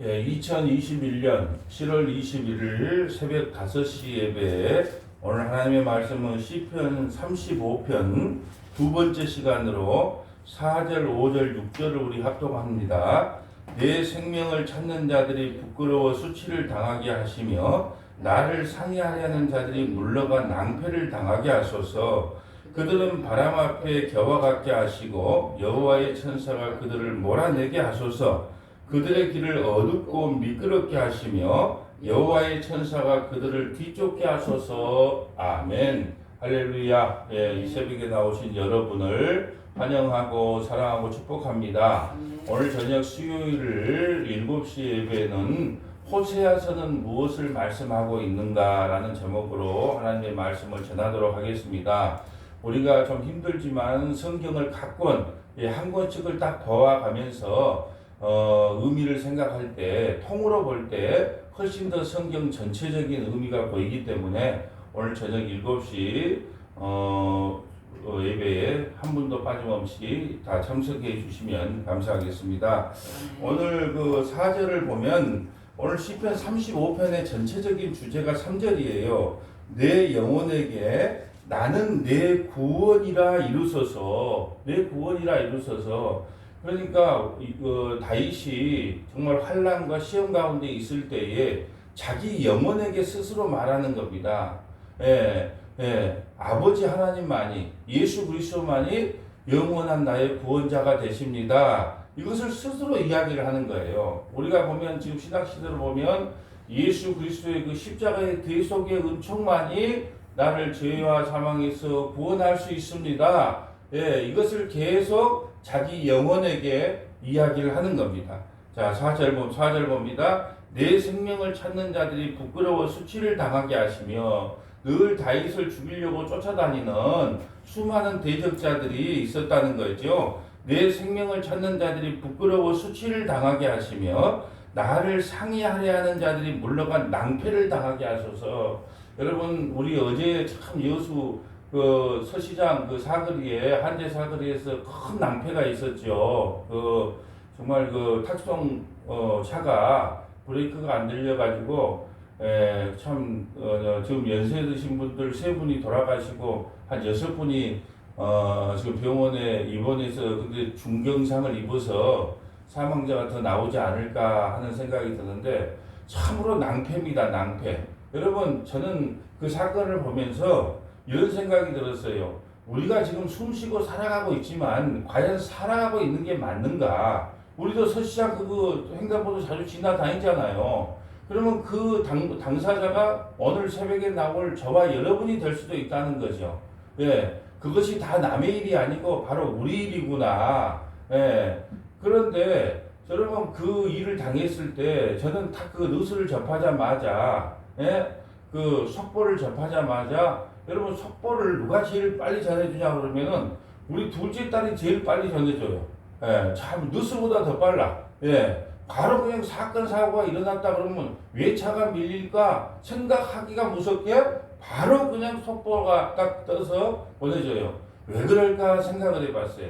2021년 7월 21일 새벽 5시 예배에 오늘 하나님의 말씀은 시편 35편 두 번째 시간으로 4절, 5절, 6절을 우리 합독합니다. 내 생명을 찾는 자들이 부끄러워 수치를 당하게 하시며 나를 상해하려는 자들이 물러가 낭패를 당하게 하소서. 그들은 바람 앞에 겨와 같게 하시고 여호와의 천사가 그들을 몰아내게 하소서. 그들의 길을 어둡고 미끄럽게 하시며 여호와의 천사가 그들을 뒤쫓게 하소서. 아멘. 할렐루야. 이 새벽에 나오신 여러분을 환영하고 사랑하고 축복합니다. 오늘 저녁 수요일 7시 예배는 호세아서는 무엇을 말씀하고 있는가라는 제목으로 하나님의 말씀을 전하도록 하겠습니다. 우리가 좀 힘들지만 성경을 각 권, 한 권씩을 딱 보아가면서 의미를 생각할 때, 통으로 볼 때 훨씬 더 성경 전체적인 의미가 보이기 때문에 오늘 저녁 7시 예배에 한 분도 빠짐없이 다 참석해 주시면 감사하겠습니다. 오늘 그 4절을 보면 오늘 시편 35편의 전체적인 주제가 3절이에요. 내 영혼에게 나는 내 구원이라 이루소서. 내 구원이라 이루소서. 그러니까 다윗이 정말 환난과 시험 가운데 있을 때에 자기 영혼에게 스스로 말하는 겁니다. 아버지 하나님만이, 예수 그리스도만이 영원한 나의 구원자가 되십니다. 이것을 스스로 이야기를 하는 거예요. 우리가 보면 지금 신학시대를 보면 예수 그리스도의 그 십자가의 대속의 은총만이 나를 죄와 사망에서 구원할 수 있습니다. 이것을 계속 자기 영혼에게 이야기를 하는 겁니다. 자, 4절 봅니다. 내 생명을 찾는 자들이 부끄러워 수치를 당하게 하시며 늘 다윗을 죽이려고 쫓아다니는 수많은 대적자들이 있었다는 거죠. 내 생명을 찾는 자들이 부끄러워 수치를 당하게 하시며 나를 상해하려 하는 자들이 물러간 낭패를 당하게 하소서. 여러분, 우리 어제 참 여수 서시장 사거리에, 한제 사거리에서 큰 낭패가 있었죠. 정말 탁송 차가 브레이크가 안 들려가지고 참 지금 연세 드신 분들 3분이 돌아가시고 한 6분이 지금 병원에 입원해서 근데 중경상을 입어서 사망자가 더 나오지 않을까 하는 생각이 드는데 참으로 낭패입니다. 낭패. 여러분, 저는 그 사건을 보면서 이런 생각이 들었어요. 우리가 지금 숨쉬고 살아가고 있지만 과연 살아가고 있는 게 맞는가? 우리도 서시장 횡단보도 자주 지나다니잖아요. 그러면 그 당사자가 오늘 새벽에 나올 저와 여러분이 될 수도 있다는 거죠. 그것이 다 남의 일이 아니고 바로 우리 일이구나. 그런데 여러분, 그 일을 당했을 때 저는 딱 그 뉴스를 접하자마자, 그 속보를 접하자마자, 여러분, 속보를 누가 제일 빨리 전해주냐 그러면은 우리 둘째 딸이 제일 빨리 전해줘요. 참 뉴스보다 더 빨라. 바로 그냥 사건 사고가 일어났다 그러면 왜 차가 밀릴까 생각하기가 무섭게 바로 그냥 속보가 딱 떠서 보내줘요. 왜 그럴까 생각을 해봤어요.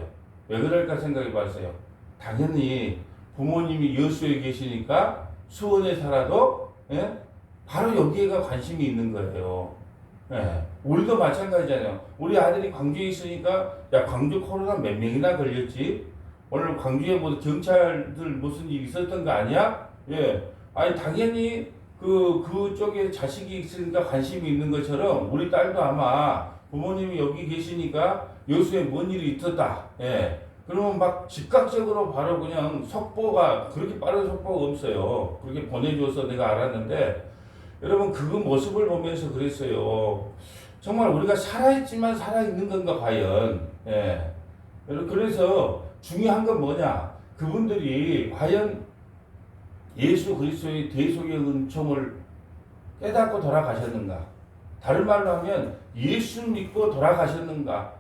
왜 그럴까 생각해봤어요. 당연히 부모님이 여수에 계시니까 수원에 살아도 바로 여기에가 관심이 있는 거예요. 우리도 마찬가지잖아요. 우리 아들이 광주에 있으니까 야, 광주 코로나 몇 명이나 걸렸지? 오늘 광주에 뭐 경찰들 무슨 일 있었던 거 아니야? 아니 당연히 그쪽에 자식이 있으니까 관심이 있는 것처럼 우리 딸도 아마 부모님이 여기 계시니까 여수에 뭔 일이 있었다. 그러면 막 즉각적으로 바로 그냥 속보가, 그렇게 빠른 속보가 없어요. 그렇게 보내줘서 내가 알았는데, 여러분, 그 모습을 보면서 그랬어요. 정말 우리가 살아있지만 살아있는 건가 과연. 그래서 중요한 건 뭐냐, 그분들이 과연 예수 그리스도의 대속의 은총을 깨닫고 돌아가셨는가, 다른 말로 하면 예수 믿고 돌아가셨는가,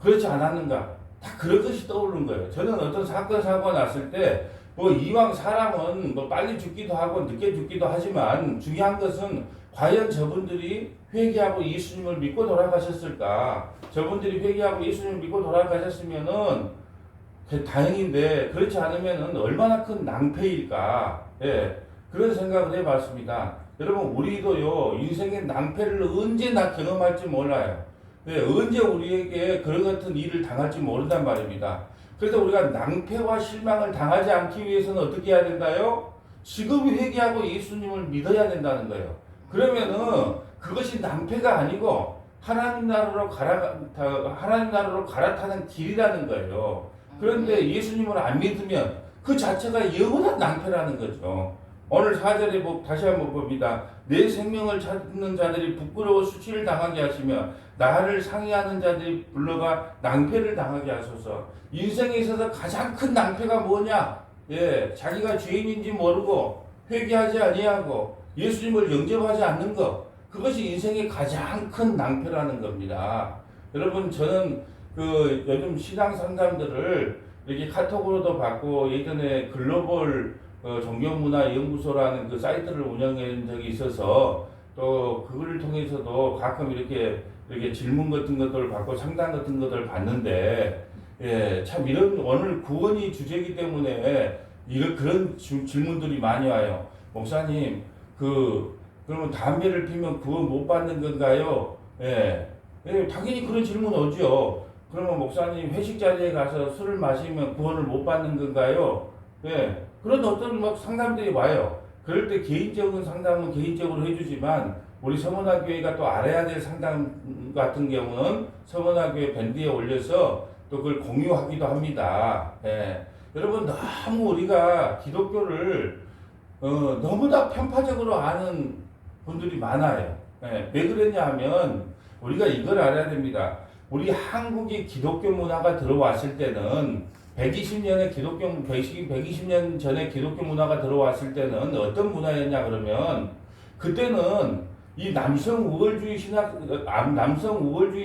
그렇지 않았는가, 다 그런 것이 떠오르는 거예요. 저는 어떤 사건 사고가 났을 때 이왕 사람은 빨리 죽기도 하고 늦게 죽기도 하지만 중요한 것은 과연 저분들이 회개하고 예수님을 믿고 돌아가셨을까? 저분들이 회개하고 예수님을 믿고 돌아가셨으면은 다행인데 그렇지 않으면 얼마나 큰 낭패일까. 예, 그런 생각을 해봤습니다. 여러분 우리도요 인생의 낭패를 언제나 경험할지 몰라요. 예, 언제 우리에게 그런 같은 일을 당할지 모른단 말입니다. 그래서 우리가 낭패와 실망을 당하지 않기 위해서는 어떻게 해야 된다요? 지금 회개하고 예수님을 믿어야 된다는 거예요. 그러면은 그것이 낭패가 아니고 하나님 나라로 갈아타는 길이라는 거예요. 그런데 예수님을 안 믿으면 그 자체가 영원한 낭패라는 거죠. 오늘 4절에 다시 한번 봅니다. 내 생명을 찾는 자들이 부끄러워 수치를 당하게 하시며 나를 상의하는 자들이 불러가 낭패를 당하게 하소서. 인생에 있어서 가장 큰 낭패가 뭐냐? 예, 자기가 죄인인지 모르고 회개하지 아니하고 예수님을 영접하지 않는 것. 그것이 인생의 가장 큰 낭패라는 겁니다. 여러분 저는 그 요즘 신앙 상담들을 이렇게 카톡으로도 받고 예전에 글로벌 종교문화연구소라는 그 사이트를 운영한 적이 있어서 또 그거를 통해서도 가끔 이렇게 질문 같은 것들을 받고 상담 같은 것들을 받는데 예, 참 이런 오늘 구원이 주제이기 때문에 그런 질문들이 많이 와요. 목사님 그러면 담배를 피면 구원 못 받는 건가요? 예, 예, 당연히 그런 질문 오죠. 그러면 목사님 회식 자리에 가서 술을 마시면 구원을 못 받는 건가요? 예, 그런 어떤 상담들이 와요. 그럴 때 개인적인 상담은 개인적으로 해주지만 우리 서문화교회가 또 알아야 될 상담 같은 경우는 서문화교회 밴드에 올려서 또 그걸 공유하기도 합니다. 예, 여러분 너무 우리가 기독교를 너무나 편파적으로 아는 분들이 많아요. 예, 왜 그러냐 하면 우리가 이걸 알아야 됩니다. 우리 한국의 기독교 문화가 들어왔을 때는 120년 전에 기독교 문화가 들어왔을 때는 어떤 문화였냐 그러면 그때는 이 남성 우월주의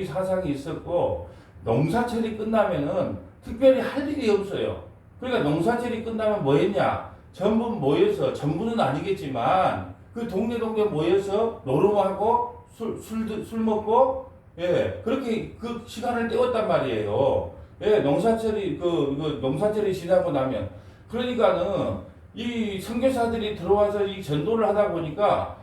사상이 있었고 농사철이 끝나면은 특별히 할 일이 없어요. 그러니까 농사철이 끝나면 뭐 했냐? 전부는 아니겠지만 그 동네 모여서 노름하고 술 먹고 예, 그렇게 그 시간을 때웠단 말이에요. 예, 농사철이 지나고 나면. 그러니까는, 이 선교사들이 들어와서 이 전도를 하다 보니까,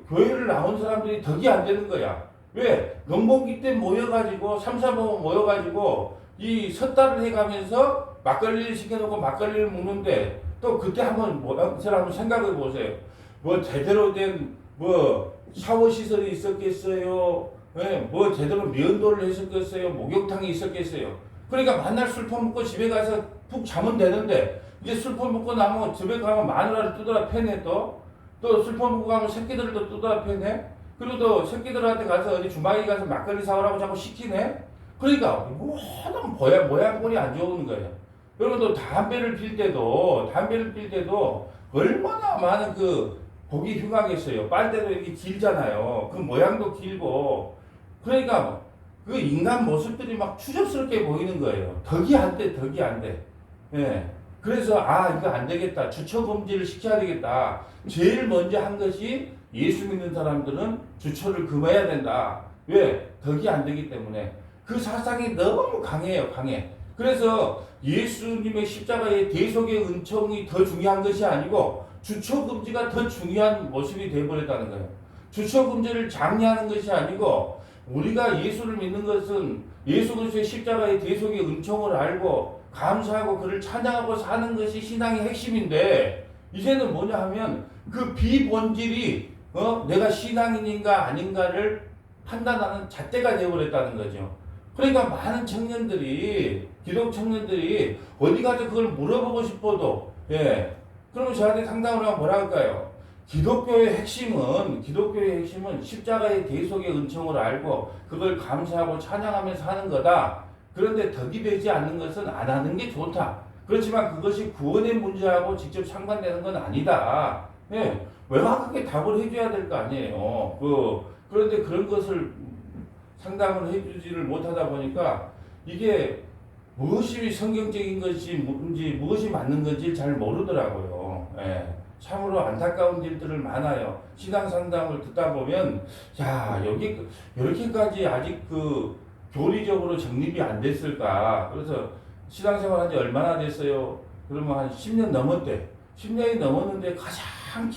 교회를 나온 사람들이 덕이 안 되는 거야. 왜? 농번기 때 모여가지고, 삼사모임 모여가지고, 이 섣달을 해가면서 막걸리를 시켜놓고 막걸리를 먹는데, 또 그때 한번 생각해 보세요. 제대로 된, 샤워 시설이 있었겠어요? 예, 제대로 면도를 했었겠어요? 목욕탕이 있었겠어요? 그러니까 맨날 술 퍼먹고 집에 가서 푹 자면 되는데, 이제 술 퍼먹고 나면 집에 가면 마누라를 두드려 패네 또 술 퍼먹고 가면 새끼들을 또 두드려 패네? 그리고 또 새끼들한테 가서 어디 주방에 가서 막걸리 사오라고 자꾸 시키네? 그러니까, 모든 모양꼴이 안 좋은 거예요. 여러분 또 담배를 필 때도 얼마나 많은 보기 흉하겠어요. 빨대도 이렇게 길잖아요. 그 모양도 길고. 그러니까 그 인간 모습들이 막 추접스럽게 보이는 거예요. 덕이 안 돼. 예. 그래서 이거 안 되겠다. 주처 금지를 시켜야 되겠다. 제일 먼저 한 것이 예수 믿는 사람들은 주처를 금해야 된다. 왜? 덕이 안 되기 때문에. 그 사상이 너무 강해요. 그래서 예수님의 십자가의 대속의 은총이 더 중요한 것이 아니고 주처 금지가 더 중요한 모습이 되어버렸다는 거예요. 주처 금지를 장려하는 것이 아니고 우리가 예수를 믿는 것은 예수 그리스도의 십자가의 대속의 은총을 알고 감사하고 그를 찬양하고 사는 것이 신앙의 핵심인데 이제는 뭐냐 하면 그 비본질이 내가 신앙인인가 아닌가를 판단하는 잣대가 되어버렸다는 거죠. 그러니까 많은 기독 청년들이 어디 가서 그걸 물어보고 싶어도 예. 그러면 저한테 상담을 하면 뭐라 할까요? 기독교의 핵심은 십자가의 대속의 은총을 알고 그걸 감사하고 찬양하면서 하는 거다. 그런데 덕이 되지 않는 것은 안 하는 게 좋다. 그렇지만 그것이 구원의 문제하고 직접 상관되는 건 아니다. 예, 명확하게 답을 해줘야 될 거 아니에요. 그런데 그런 것을 상담을 해주지를 못하다 보니까 이게 무엇이 성경적인 것이 무엇이 맞는 건지 잘 모르더라고요. 예. 참으로 안타까운 일들을 많아요. 신앙 상담을 듣다 보면, 야, 여기, 이렇게까지 아직 교리적으로 정립이 안 됐을까? 그래서 신앙생활 한 지 얼마나 됐어요? 그러면 한 10년 넘었대. 10년이 넘었는데 가장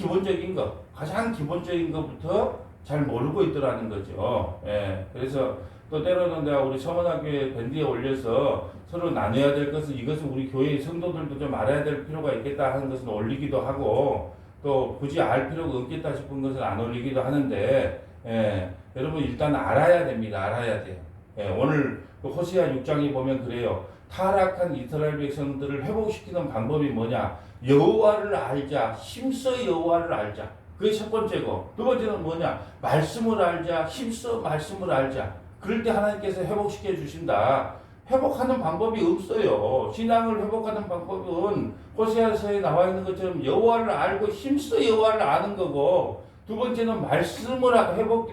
기본적인 것부터 잘 모르고 있더라는 거죠. 예. 그래서 또 때로는 내가 우리 서문학교에 밴드에 올려서 서로 나눠야 될 것은 이것은 우리 교회의 성도들도 좀 알아야 될 필요가 있겠다 하는 것은 올리기도 하고 또 굳이 알 필요가 없겠다 싶은 것은 안 올리기도 하는데 예. 여러분 일단 알아야 됩니다. 알아야 돼요. 예. 오늘 그 호세아 6장에 보면 그래요. 타락한 이스라엘 백성들을 회복시키는 방법이 뭐냐? 여호와를 알자. 힘써 여호와를 알자. 그게 첫 번째고 두 번째는 뭐냐? 말씀을 알자. 힘써 말씀을 알자. 그럴 때 하나님께서 회복시켜 주신다. 회복하는 방법이 없어요. 신앙을 회복하는 방법은 호세아서에 나와 있는 것처럼 여호와를 알고 힘써 여호와를 아는 거고 두 번째는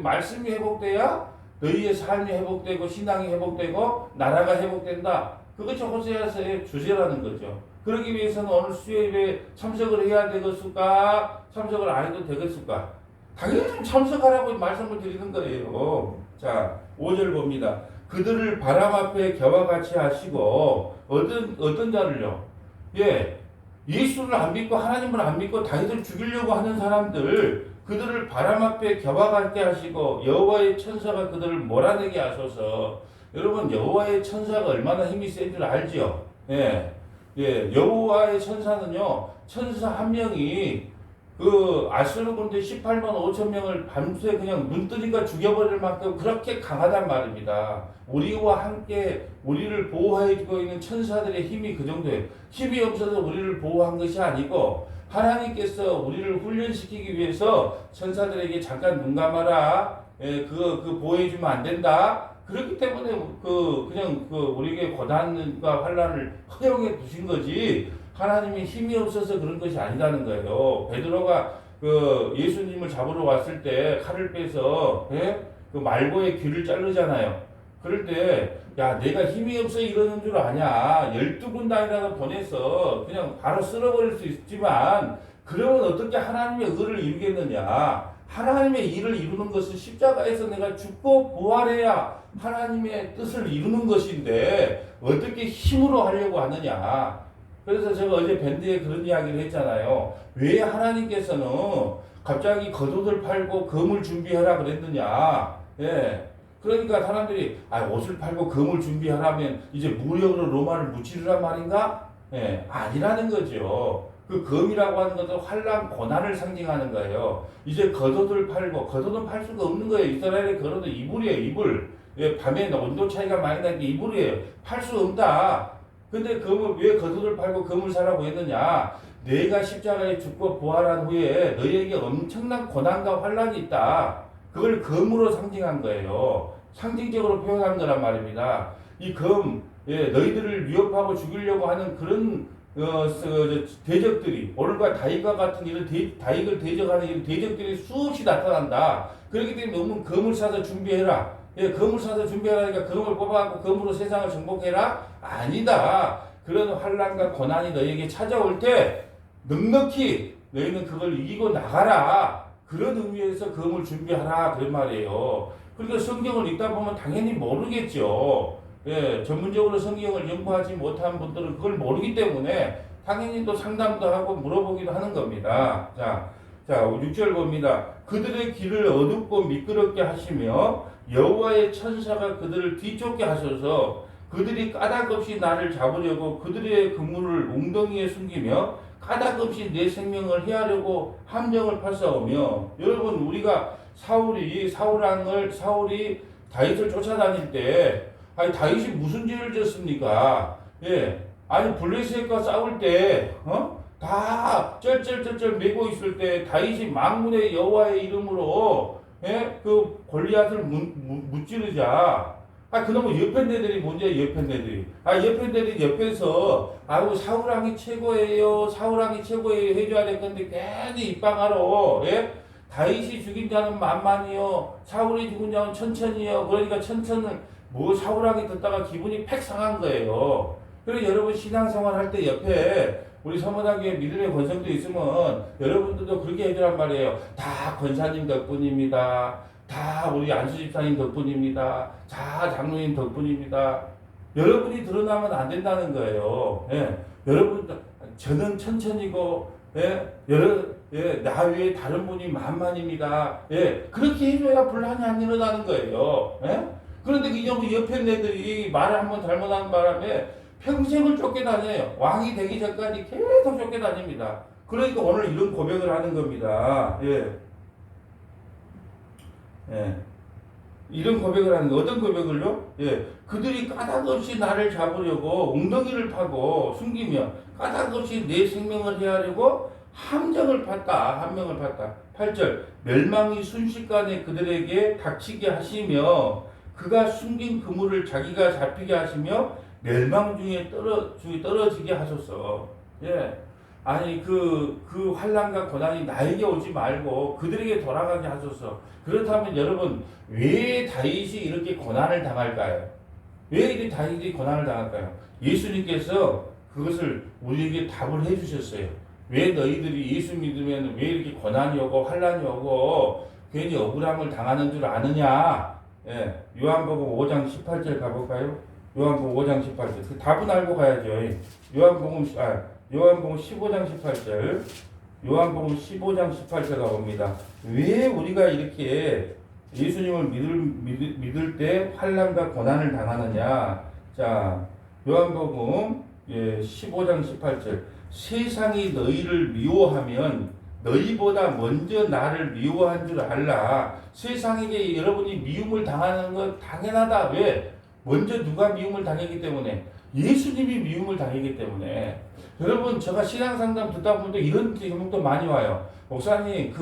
말씀이 회복돼야 너희의 삶이 회복되고 신앙이 회복되고 나라가 회복된다. 그것이 호세아서의 주제라는 거죠. 그러기 위해서는 오늘 수요일에 참석을 해야 되겠을까? 참석을 안 해도 되겠을까? 당연히 좀 참석하라고 말씀을 드리는 거예요. 자, 5절 봅니다. 그들을 바람 앞에 겨와 같이 하시고 어떤 자를요? 예, 예수를 안 믿고 하나님을 안 믿고 다윗을 죽이려고 하는 사람들 그들을 바람 앞에 겨와 같게 하시고 여호와의 천사가 그들을 몰아내게 하소서. 여러분 여호와의 천사가 얼마나 힘이 센 줄 알지요? 예, 예, 여호와의 천사는요 천사 한 명이 그 아수르 군대 18만 5천 명을 밤새 그냥 눈뜨니까 죽여버릴 만큼 그렇게 강하단 말입니다. 우리와 함께 우리를 보호해주고 있는 천사들의 힘이 그 정도예요. 힘이 없어서 우리를 보호한 것이 아니고 하나님께서 우리를 훈련시키기 위해서 천사들에게 잠깐 눈 감아라. 예, 그거 보호해주면 안 된다. 그렇기 때문에 그냥 우리에게 고난과 환난을 허용해 두신 거지. 하나님이 힘이 없어서 그런 것이 아니라는 거예요. 베드로가 예수님을 잡으러 왔을 때 칼을 빼서 그 말고의 귀를 자르잖아요. 그럴 때 야 내가 힘이 없어 이러는 줄 아냐. 12군단이라도 보내서 그냥 바로 쓸어버릴 수 있지만 그러면 어떻게 하나님의 의를 이루겠느냐. 하나님의 일을 이루는 것은 십자가에서 내가 죽고 부활해야 하나님의 뜻을 이루는 것인데 어떻게 힘으로 하려고 하느냐. 그래서 제가 어제 밴드에 그런 이야기를 했잖아요. 왜 하나님께서는 갑자기 겉옷을 팔고 검을 준비하라 그랬느냐. 예. 그러니까 사람들이 옷을 팔고 검을 준비하라면 이제 무력으로 로마를 무찌르란 말인가? 예. 아니라는 거죠. 그 검이라고 하는 것은 환난 고난을 상징하는 거예요. 이제 겉옷을 팔고 겉옷은 팔 수가 없는 거예요. 이스라엘의 겉옷은 이불이에요. 이불. 예, 밤에 온도 차이가 많이 나니까 이불이에요. 팔 수 없다. 근데 왜 겉옷을 팔고 검을 사라고 했느냐? 내가 십자가에 죽고 부활한 후에 너희에게 엄청난 고난과 환난이 있다. 그걸 검으로 상징한 거예요. 상징적으로 표현한 거란 말입니다. 이 검, 예, 너희들을 위협하고 죽이려고 하는 그런 대적들이 오늘과 다윗과 같은 이런 다윗을 대적하는 이런 대적들이 수없이 나타난다. 그렇기 때문에 너무 검을 사서 준비해라. 예, 검을 사서 준비하라니까 검을 뽑아갖고 검으로 세상을 정복해라? 아니다. 그런 환난과 고난이 너희에게 찾아올 때 넉넉히 너희는 그걸 이기고 나가라. 그런 의미에서 검을 준비하라. 그런 말이에요. 그러니까 성경을 읽다 보면 당연히 모르겠죠. 예, 전문적으로 성경을 연구하지 못한 분들은 그걸 모르기 때문에 당연히 또 상담도 하고 물어보기도 하는 겁니다. 자, 6절 봅니다. 그들의 길을 어둡고 미끄럽게 하시며 여호와의 천사가 그들을 뒤쫓게 하셔서 그들이 까닭없이 나를 잡으려고 그들의 그물을 웅덩이에 숨기며 까닭없이 내 생명을 해하려고 함정을 펼쳐오며. 여러분 우리가 사울이 다윗을 쫓아다닐 때 다윗이 무슨 죄를 졌습니까? 예, 아니 블레셋과 싸울 때 다 쩔쩔쩔쩔 매고 있을 때 다윗이 만군의 여호와의 이름으로 그 골리앗을 무찌르자. 그놈의 옆편네들이 문제야. 옆편네들이 옆에서 사울왕이 최고예요 해줘야 될 건데 괜히 입방하러. 다윗이 죽인 자는 만만이요 사울이 죽은 자는 천천이요. 그러니까 천천을 사울왕이 듣다가 기분이 팩 상한 거예요. 그래서 여러분 신앙생활 할 때 옆에 우리 서문학교에 믿음의 권성도 있으면 여러분들도 그렇게 해주란 말이에요. 다 권사님 덕분입니다. 다 우리 안수 집사님 덕분입니다. 다 장로님 덕분입니다. 여러분이 드러나면 안 된다는 거예요. 예. 여러분, 저는 천천히고, 나 외에 다른 분이 만만입니다. 예. 그렇게 해줘야 분란이 안 일어나는 거예요. 예. 그런데 그 옆에 애들이 말을 한번 잘못하는 바람에 평생을 쫓겨다녀요. 왕이 되기 전까지 계속 쫓겨다닙니다. 그러니까 오늘 이런 고백을 하는 겁니다. 예. 예. 이런 고백을 하는 거, 어떤 고백을요? 예. 그들이 까닭없이 나를 잡으려고 웅덩이를 파고 숨기며 까닭없이 내 생명을 해하려고 함정을 팠다. 함정을 팠다. 8절. 멸망이 순식간에 그들에게 닥치게 하시며 그가 숨긴 그물을 자기가 잡히게 하시며 멸망 중에 떨어지게 하소서. 예. 아니 그 환난과 고난이 나에게 오지 말고 그들에게 돌아가게 하소서. 그렇다면 여러분 왜 다윗이 이렇게 고난을 당할까요? 왜 이렇게 다윗이 고난을 당할까요? 예수님께서 그것을 우리에게 답을 해주셨어요. 왜 너희들이 예수 믿으면 왜 이렇게 고난이 오고 환난이 오고 괜히 억울함을 당하는 줄 아느냐? 예, 요한복음 5장 18절 가볼까요? 요한복음 5장 18절. 그 답은 알고 가야죠. 요한복음 15장 18절. 요한복음 15장 18절 가봅니다. 왜 우리가 이렇게 예수님을 믿을 때 환난과 고난을 당하느냐? 자, 요한복음 15장 18절. 세상이 너희를 미워하면 너희보다 먼저 나를 미워한 줄 알라. 세상에게 여러분이 미움을 당하는 건 당연하다. 왜? 먼저 누가 미움을 당했기 때문에? 예수님이 미움을 당했기 때문에. 여러분, 제가 신앙상담 듣다 보면 이런 제목도 많이 와요. 목사님,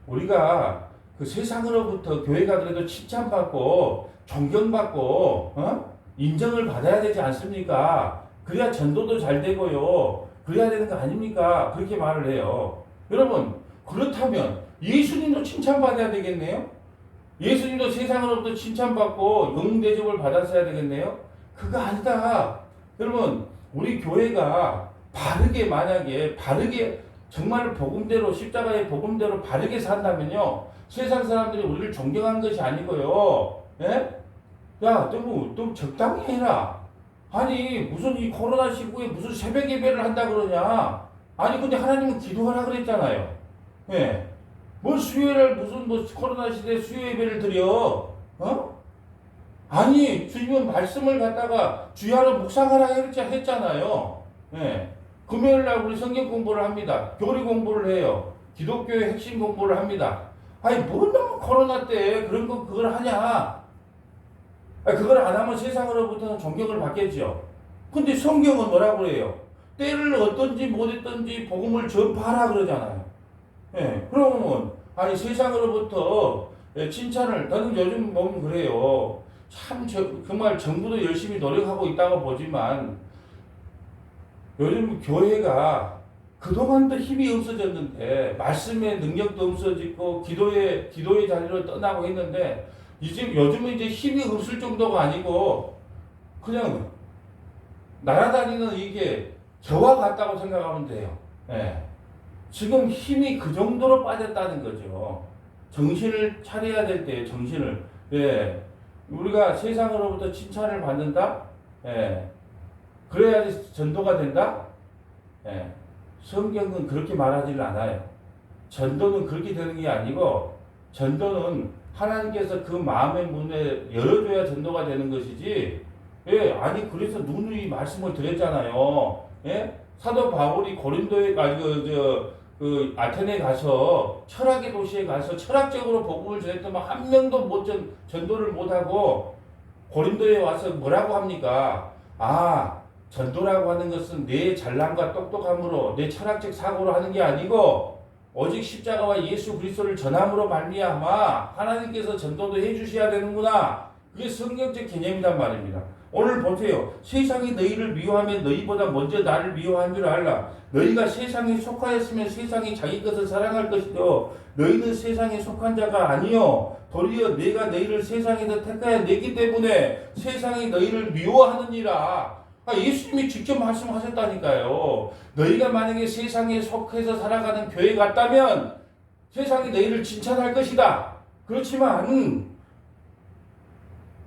우리가 세상으로부터 교회가 그래도 칭찬받고, 존경받고, 인정을 받아야 되지 않습니까? 그래야 전도도 잘 되고요. 그래야 되는 거 아닙니까? 그렇게 말을 해요. 여러분, 그렇다면 예수님도 칭찬받아야 되겠네요? 예수님도 세상으로부터 칭찬받고 영대접을 받았어야 되겠네요? 그거 아니다. 여러분, 우리 교회가 만약에 정말 복음대로, 십자가의 복음대로 바르게 산다면요, 세상 사람들이 우리를 존경한 것이 아니고요, 예? 야, 너 적당히 해라. 아니, 무슨 이 코로나19에 무슨 새벽 예배를 한다 그러냐? 아니, 근데 하나님은 기도하라 그랬잖아요. 예. 수요일날 코로나 시대에 수요 예배를 드려? 아니, 주님은 말씀을 갖다가 주야로 묵상하라 했잖아요. 예. 금요일날 우리 성경 공부를 합니다. 교리 공부를 해요. 기독교의 핵심 공부를 합니다. 아니, 뭘 너무 코로나 때 그걸 하냐? 그걸 안 하면 세상으로부터는 존경을 받겠죠. 근데 성경은 뭐라고 그래요? 때를 어떤지 못했던지 복음을 전파하라 그러잖아요. 예, 그러면 아니 세상으로부터 칭찬을 나는 요즘 보면 그래요. 참 정말 정부도 열심히 노력하고 있다고 보지만 요즘 교회가 그동안도 힘이 없어졌는데 말씀의 능력도 없어지고 기도의 자리로 떠나고 했는데 요즘은 이제 힘이 없을 정도가 아니고 그냥 날아다니는 이게 겨와 같다고 생각하면 돼요. 예. 지금 힘이 그 정도로 빠졌다는 거죠. 정신을 차려야 될 때에 정신을. 예. 우리가 세상으로부터 칭찬을 받는다? 예. 그래야지 전도가 된다? 예. 성경은 그렇게 말하지를 않아요. 전도는 그렇게 되는 게 아니고 전도는 하나님께서 그 마음의 문을 열어줘야 전도가 되는 것이지. 예, 아니 그래서 누누이 말씀을 드렸잖아요. 예, 사도 바울이 고린도에 아테네에 가서 철학의 도시에 가서 철학적으로 복음을 전했더만 한 명도 전도를 못하고 고린도에 와서 뭐라고 합니까? 전도라고 하는 것은 내 잘남과 똑똑함으로 내 철학적 사고로 하는 게 아니고 오직 십자가와 예수 그리스도를 전함으로 말미암아 하나님께서 전도도 해주셔야 되는구나. 그게 성경적 개념이란 말입니다. 오늘 보세요. 세상이 너희를 미워하면 너희보다 먼저 나를 미워한 줄 알라. 너희가 세상에 속하였으면 세상이 자기 것을 사랑할 것이요 너희는 세상에 속한 자가 아니요 도리어 내가 너희를 세상에서 택하여 냈기 때문에 세상이 너희를 미워하느니라. 예수님이 직접 말씀하셨다니까요. 너희가 만약에 세상에 속해서 살아가는 교회 같다면 세상이 너희를 칭찬할 것이다. 그렇지만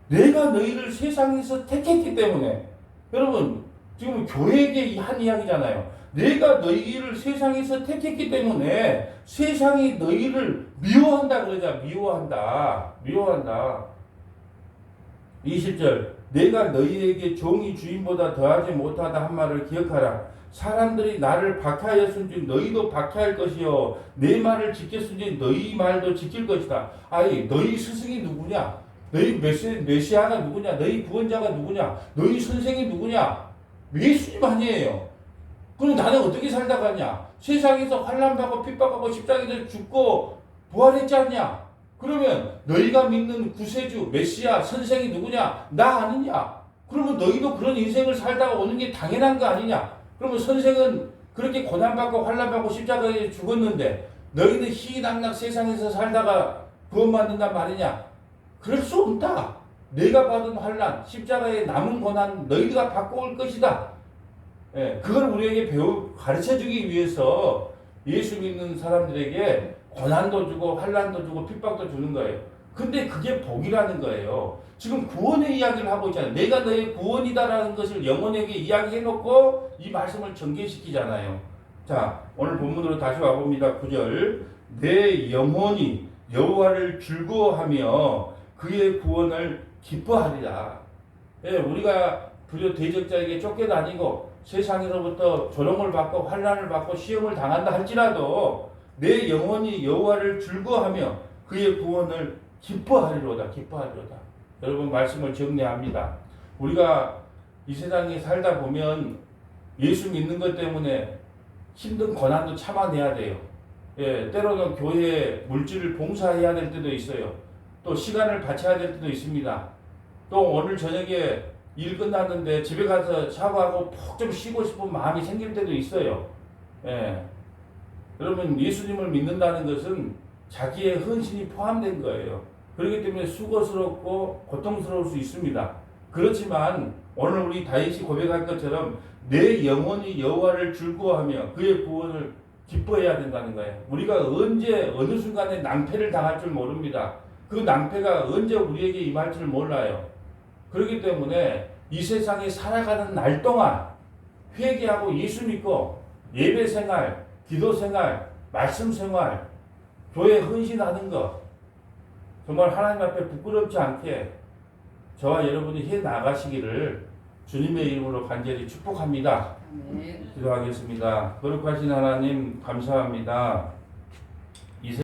내가 너희를 세상에서 택했기 때문에, 여러분 지금 교회에게 한 이야기잖아요. 내가 너희를 세상에서 택했기 때문에 세상이 너희를 미워한다 그러자. 미워한다. 20절, 내가 너희에게 종이 주인보다 더하지 못하다 한 말을 기억하라. 사람들이 나를 박해하였은즉 너희도 박해할 것이요 내 말을 지켰은즉 너희 말도 지킬 것이다. 아니, 너희 스승이 누구냐? 너희 메시아가 누구냐? 너희 구원자가 누구냐? 너희 선생이 누구냐? 예수님 아니에요. 그럼 나는 어떻게 살다 갔냐? 세상에서 환난받고 핍박하고 십자가에서 죽고 부활했지 않냐? 그러면 너희가 믿는 구세주, 메시아, 선생이 누구냐? 나 아니냐? 그러면 너희도 그런 인생을 살다가 오는 게 당연한 거 아니냐? 그러면 선생은 그렇게 고난받고 환난받고 십자가에 죽었는데 너희는 희희낙낙 세상에서 살다가 구원받는단 말이냐? 그럴 수 없다. 내가 받은 환난, 십자가에 남은 고난 너희가 받고 올 것이다. 예, 그걸 우리에게 가르쳐주기 위해서 예수 믿는 사람들에게 고난도 주고 환난도 주고 핍박도 주는 거예요. 근데 그게 복이라는 거예요. 지금 구원의 이야기를 하고 있잖아요. 내가 너의 구원이다라는 것을 영혼에게 이야기해놓고 이 말씀을 전개시키잖아요. 자, 오늘 본문으로 다시 와봅니다. 9절, 내 영혼이 여호와를 즐거워하며 그의 구원을 기뻐하리라. 예, 우리가 불효 대적자에게 쫓겨다니고 세상으로부터 조롱을 받고 환난을 받고 시험을 당한다 할지라도 내 영혼이 여호와를 즐거워하며 그의 구원을 기뻐하리로다. 여러분, 말씀을 정리합니다. 우리가 이 세상에 살다 보면 예수 믿는 것 때문에 힘든 고난도 참아내야 돼요. 예, 때로는 교회에 물질을 봉사해야 될 때도 있어요. 또 시간을 바쳐야 될 때도 있습니다. 또 오늘 저녁에 일 끝났는데 집에 가서 샤워하고 푹 좀 쉬고 싶은 마음이 생길 때도 있어요. 예. 여러분, 예수님을 믿는다는 것은 자기의 헌신이 포함된 거예요. 그렇기 때문에 수고스럽고 고통스러울 수 있습니다. 그렇지만 오늘 우리 다윗이 고백할 것처럼 내 영혼이 여호와를 즐거워하며 그의 구원을 기뻐해야 된다는 거예요. 우리가 언제 어느 순간에 낭패를 당할 줄 모릅니다. 그 낭패가 언제 우리에게 임할 줄 몰라요. 그렇기 때문에 이 세상에 살아가는 날 동안 회개하고 예수 믿고 예배 생활, 기도 생활, 말씀 생활, 교회 헌신하는 것, 정말 하나님 앞에 부끄럽지 않게 저와 여러분이 해 나가시기를 주님의 이름으로 간절히 축복합니다. 아멘. 기도하겠습니다. 거룩하신 하나님, 감사합니다.